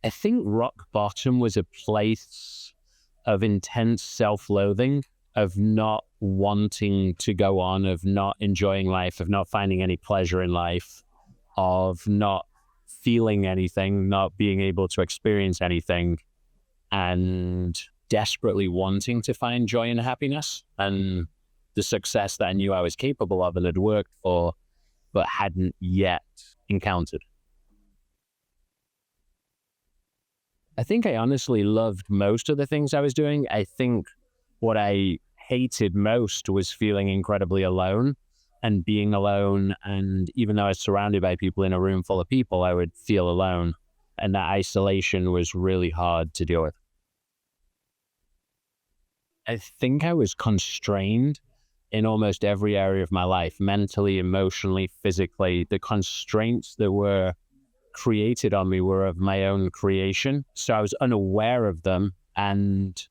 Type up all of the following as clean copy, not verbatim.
I think rock bottom was a place of intense self-loathing, of not wanting to go on, of not enjoying life, of not finding any pleasure in life, of not feeling anything, not being able to experience anything, and desperately wanting to find joy and happiness and the success that I knew I was capable of and had worked for, but hadn't yet encountered. I think I honestly loved most of the things I was doing. I think what I hated most was feeling incredibly alone and being alone. And even though I was surrounded by people in a room full of people, I would feel alone. And that isolation was really hard to deal with. I think I was constrained in almost every area of my life, mentally, emotionally, physically. The constraints that were created on me were of my own creation. So I was unaware of them. And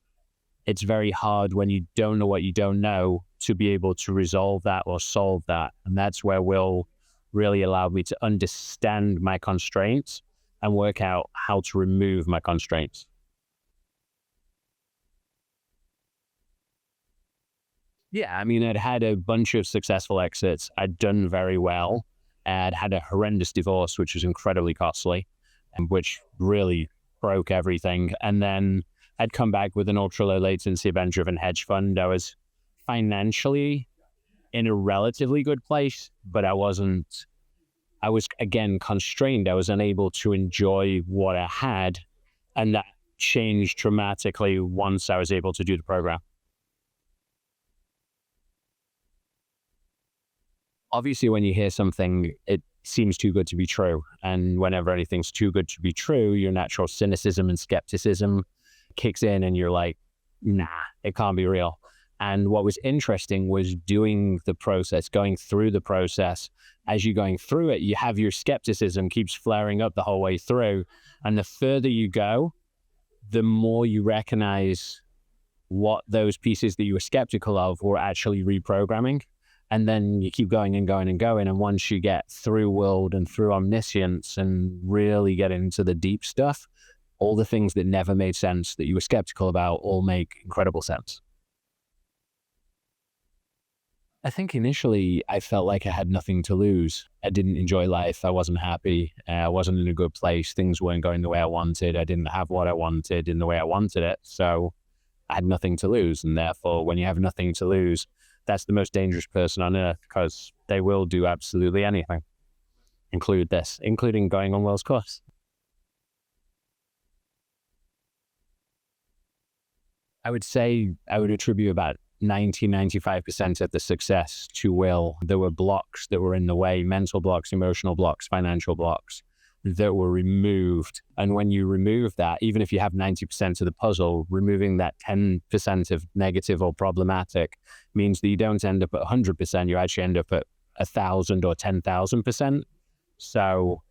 it's very hard when you don't know what you don't know to be able to resolve that or solve that. And that's where Will really allowed me to understand my constraints and work out how to remove my constraints. Yeah, I mean, I'd had a bunch of successful exits. I'd done very well. I'd had a horrendous divorce, which was incredibly costly, and which really broke everything. And then I'd come back with an ultra low latency event-driven hedge fund. I was financially in a relatively good place, but I was again constrained. I was unable to enjoy what I had. And that changed dramatically once I was able to do the program. Obviously, when you hear something, it seems too good to be true. And whenever anything's too good to be true, your natural cynicism and skepticism kicks in and you're like, nah, it can't be real. And what was interesting was doing the process, going through the process. As you're going through it, you have your skepticism keeps flaring up the whole way through. And the further you go, the more you recognize what those pieces that you were skeptical of were actually reprogramming. And then you keep going and going and going. And once you get through world and through omniscience and really get into the deep stuff, all the things that never made sense that you were skeptical about all make incredible sense. I think initially I felt like I had nothing to lose. I didn't enjoy life. I wasn't happy. I wasn't in a good place. Things weren't going the way I wanted. I didn't have what I wanted in the way I wanted it. So I had nothing to lose. And therefore, when you have nothing to lose, that's the most dangerous person on earth, because they will do absolutely anything, including going on Will's course. I would say I would attribute about 95% of the success to Will. There were blocks that were in the way, mental blocks, emotional blocks, financial blocks that were removed. And when you remove that, even if you have 90% of the puzzle, removing that 10% of negative or problematic means that you don't end up at 100%, you actually end up at 1,000 or 10,000%. So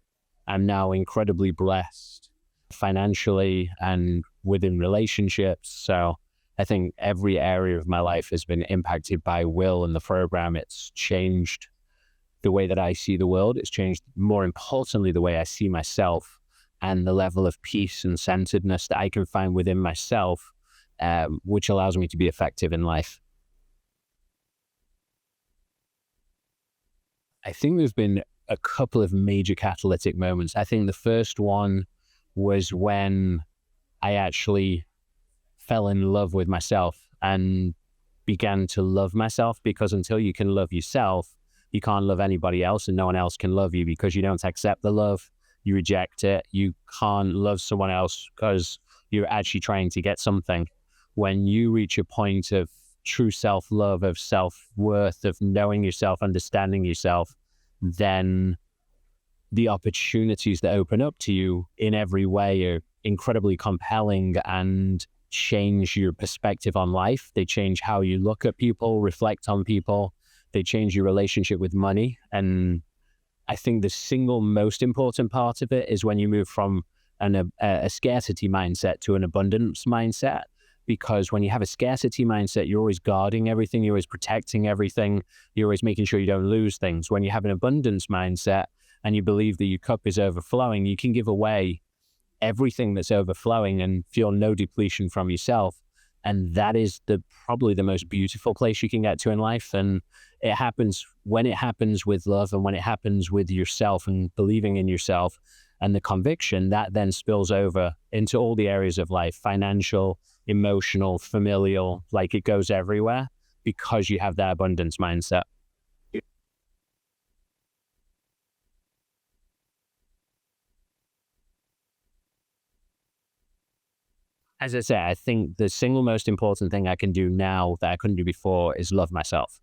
I'm now incredibly blessed financially and within relationships. So I think every area of my life has been impacted by Will and the program. It's changed the way that I see the world. It's changed, more importantly, the way I see myself and the level of peace and centeredness that I can find within myself, which allows me to be effective in life. I think there's been a couple of major catalytic moments. I think the first one was when I actually fell in love with myself and began to love myself, because until you can love yourself, you can't love anybody else, and no one else can love you because you don't accept the love, you reject it. You can't love someone else because you're actually trying to get something. When you reach a point of true self-love, of self-worth, of knowing yourself, understanding yourself, then the opportunities that open up to you in every way are incredibly compelling and change your perspective on life. They change how you look at people, reflect on people. They change your relationship with money. And I think the single most important part of it is when you move from a scarcity mindset to an abundance mindset. Because when you have a scarcity mindset, you're always guarding everything, you're always protecting everything, you're always making sure you don't lose things. When you have an abundance mindset and you believe that your cup is overflowing, you can give away everything that's overflowing and feel no depletion from yourself. And that is probably the most beautiful place you can get to in life. And it happens when it happens with love, and when it happens with yourself and believing in yourself and the conviction, that then spills over into all the areas of life: financial, emotional, familial. Like, it goes everywhere because you have that abundance mindset. As I say, I think the single most important thing I can do now that I couldn't do before is love myself.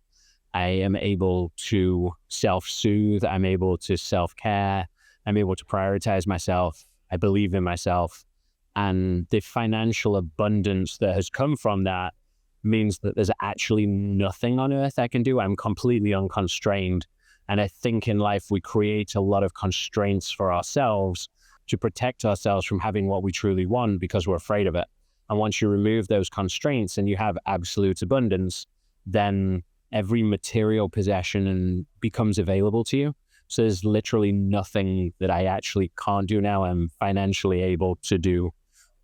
I am able to self-soothe. I'm able to self-care. I'm able to prioritize myself. I believe in myself. And the financial abundance that has come from that means that there's actually nothing on earth I can do. I'm completely unconstrained. And I think in life, we create a lot of constraints for ourselves to protect ourselves from having what we truly want because we're afraid of it. And once you remove those constraints and you have absolute abundance, then every material possession becomes available to you. So there's literally nothing that I actually can't do now. I'm financially able to do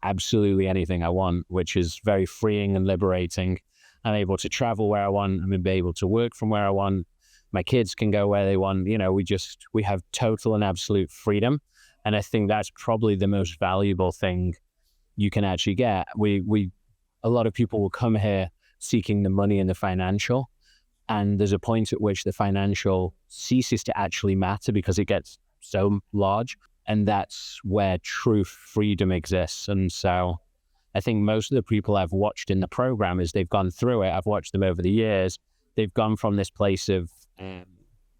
absolutely anything I want, which is very freeing and liberating. I'm able to travel where I want. I'm able to work from where I want. My kids can go where they want. We have total and absolute freedom. And I think that's probably the most valuable thing you can actually get. A lot of people will come here seeking the money and the financial, and there's a point at which the financial ceases to actually matter because it gets so large. And that's where true freedom exists. And so I think most of the people I've watched in the program, as they've gone through it, I've watched them over the years, they've gone from this place of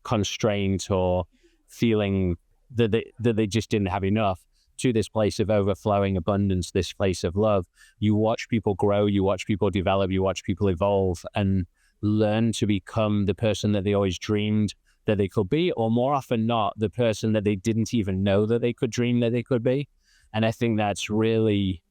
constraint or feeling that they just didn't have enough to this place of overflowing abundance, this place of love. You watch people grow, you watch people develop, you watch people evolve and learn to become the person that they always dreamed that they could be, or more often not, the person that they didn't even know that they could dream that they could be. And I think that's really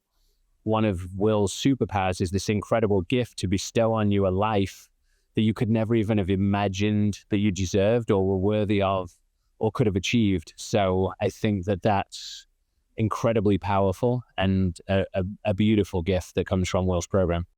one of Will's superpowers, is this incredible gift to bestow on you a life that you could never even have imagined that you deserved or were worthy of or could have achieved. So I think that that's incredibly powerful and a beautiful gift that comes from Will's program.